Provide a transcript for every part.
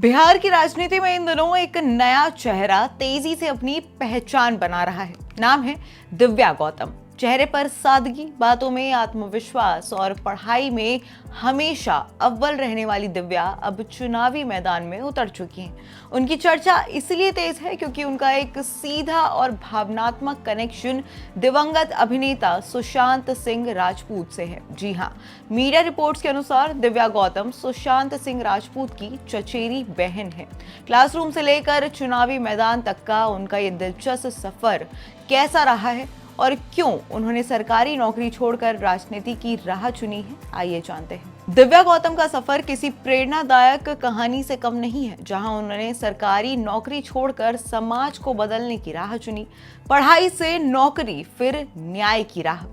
बिहार की राजनीति में इन दिनों एक नया चेहरा तेजी से अपनी पहचान बना रहा है। नाम है दिव्या गौतम। चेहरे पर सादगी, बातों में आत्मविश्वास और पढ़ाई में हमेशा अव्वल रहने वाली दिव्या अब चुनावी मैदान में उतर चुकी हैं। उनकी चर्चा इसलिए तेज है क्योंकि उनका एक सीधा और भावनात्मक कनेक्शन दिवंगत अभिनेता सुशांत सिंह राजपूत से है। जी हाँ, मीडिया रिपोर्ट्स के अनुसार दिव्या गौतम सुशांत सिंह राजपूत की चचेरी बहन है। क्लासरूम से लेकर चुनावी मैदान तक का उनका ये दिलचस्प सफर कैसा रहा है और क्यों उन्होंने सरकारी नौकरी छोड़कर राजनीति की राह चुनी है, आइए जानते हैं। दिव्या गौतम का सफर किसी प्रेरणादायक कहानी से कम नहीं है, जहां उन्होंने सरकारी नौकरी छोड़कर समाज को बदलने की राह चुनी। पढ़ाई से नौकरी, फिर न्याय की राह।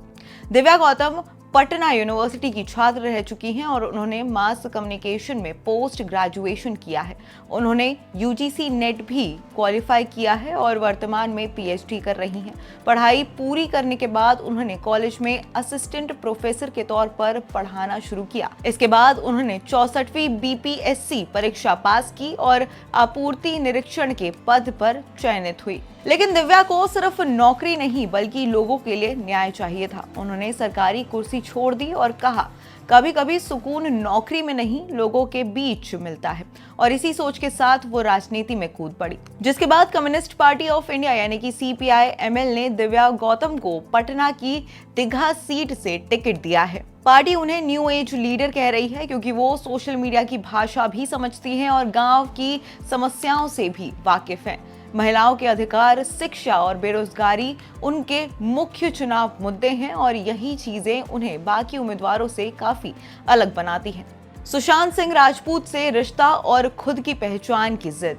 दिव्या गौतम पटना यूनिवर्सिटी की छात्र रह चुकी हैं और उन्होंने मास कम्युनिकेशन में पोस्ट ग्रेजुएशन किया है। उन्होंने यूजीसी नेट भी क्वालिफाई किया है और वर्तमान में पीएचडी कर रही हैं। पढ़ाई पूरी करने के बाद उन्होंने कॉलेज में असिस्टेंट प्रोफेसर के तौर पर पढ़ाना शुरू किया। इसके बाद उन्होंने 64वीं बीपीएससी परीक्षा पास की और आपूर्ति निरीक्षण के पद पर चयनित हुई। लेकिन दिव्या को सिर्फ नौकरी नहीं बल्कि लोगों के लिए न्याय चाहिए था। उन्होंने सरकारी कुर्सी छोड़ दी और कहा, कभी कभी सुकून नौकरी में नहीं, लोगों के बीच मिलता है। और इसी सोच के साथ वो राजनीति में कूद पड़ी, जिसके बाद कम्युनिस्ट पार्टी ऑफ इंडिया यानी कि CPI-ML ने दिव्या गौतम को पटना की दीघा सीट से टिकट दिया है। पार्टी उन्हें न्यू एज लीडर कह रही है क्योंकि वो सोशल मीडिया की भाषा भी समझती हैं और गांव की समस्याओं से भी वाकिफ हैं। महिलाओं के अधिकार, शिक्षा और बेरोजगारी उनके मुख्य चुनाव मुद्दे हैं और यही चीजें उन्हें बाकी उम्मीदवारों से काफी अलग बनाती हैं। सुशांत सिंह राजपूत से रिश्ता और खुद की पहचान की जिद।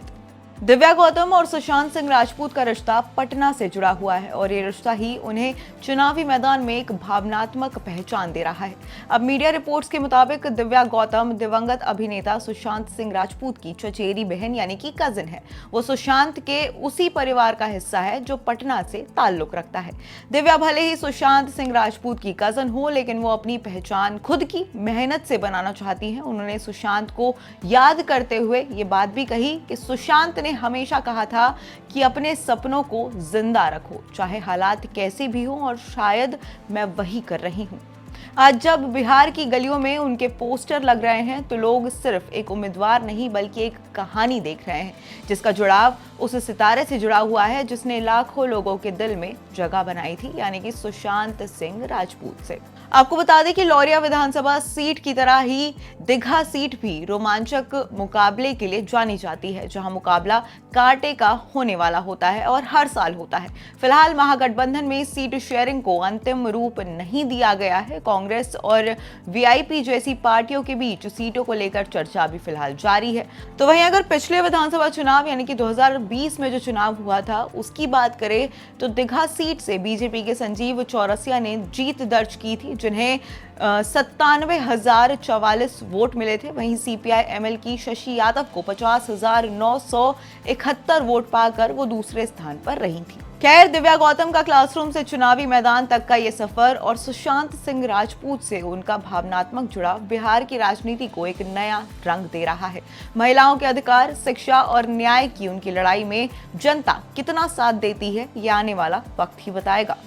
दिव्या गौतम और सुशांत सिंह राजपूत का रिश्ता पटना से जुड़ा हुआ है और ये रिश्ता ही उन्हें चुनावी मैदान में एक भावनात्मक पहचान दे रहा है। अब मीडिया रिपोर्ट्स के मुताबिक दिव्या गौतम दिवंगत अभिनेता सुशांत सिंह राजपूत की चचेरी बहन यानी कि कजिन है। वो सुशांत के उसी परिवार का हिस्सा है जो पटना से ताल्लुक रखता है। दिव्या भले ही सुशांत सिंह राजपूत की कजिन हो, लेकिन वो अपनी पहचान खुद की मेहनत से बनाना चाहती हैं। उन्होंने सुशांत को याद करते हुए ये बात भी कही कि सुशांत ने हमेशा कहा था कि अपने सपनों को जिंदा रखो, चाहे हालात कैसे भी हों, और शायद मैं वही कर रही हूं। आज जब बिहार की गलियों में उनके पोस्टर लग रहे हैं तो लोग सिर्फ एक उम्मीदवार नहीं बल्कि एक कहानी देख रहे हैं, जिसका जुड़ाव उस सितारे से जुड़ा हुआ है जिसने लाखों लोगों के दिल में जगह बनाई थी, यानी कि सुशांत सिंह राजपूत से। आपको बता दें कि लौरिया विधानसभा सीट की तरह ही दीघा सीट भी रोमांचक मुकाबले के लिए जानी जाती है, जहां मुकाबला कांटे का होने वाला होता है और हर साल होता है। फिलहाल महागठबंधन में सीट शेयरिंग को अंतिम रूप नहीं दिया गया है। कांग्रेस और वीआईपी जैसी पार्टियों के बीच सीटों को लेकर चर्चा भी फिलहाल जारी है। तो वहीं अगर पिछले विधानसभा चुनाव यानी कि 2020 में जो चुनाव हुआ था उसकी बात करें तो दीघा सीट से बीजेपी के संजीव चौरसिया ने जीत दर्ज की थी, जिन्हें 97,044 वोट मिले थे। वहीं CPI-ML की शशि यादव को 50,971 वोट पाकर वो दूसरे स्थान पर रही थी। खैर, दिव्या गौतम का क्लासरूम से चुनावी मैदान तक का ये सफर और सुशांत सिंह राजपूत से उनका भावनात्मक जुड़ाव बिहार की राजनीति को एक नया रंग दे रहा है। महिलाओं के अधिकार, शिक्षा और न्याय की उनकी लड़ाई में जनता कितना साथ देती है, ये आने वाला वक्त ही बताएगा।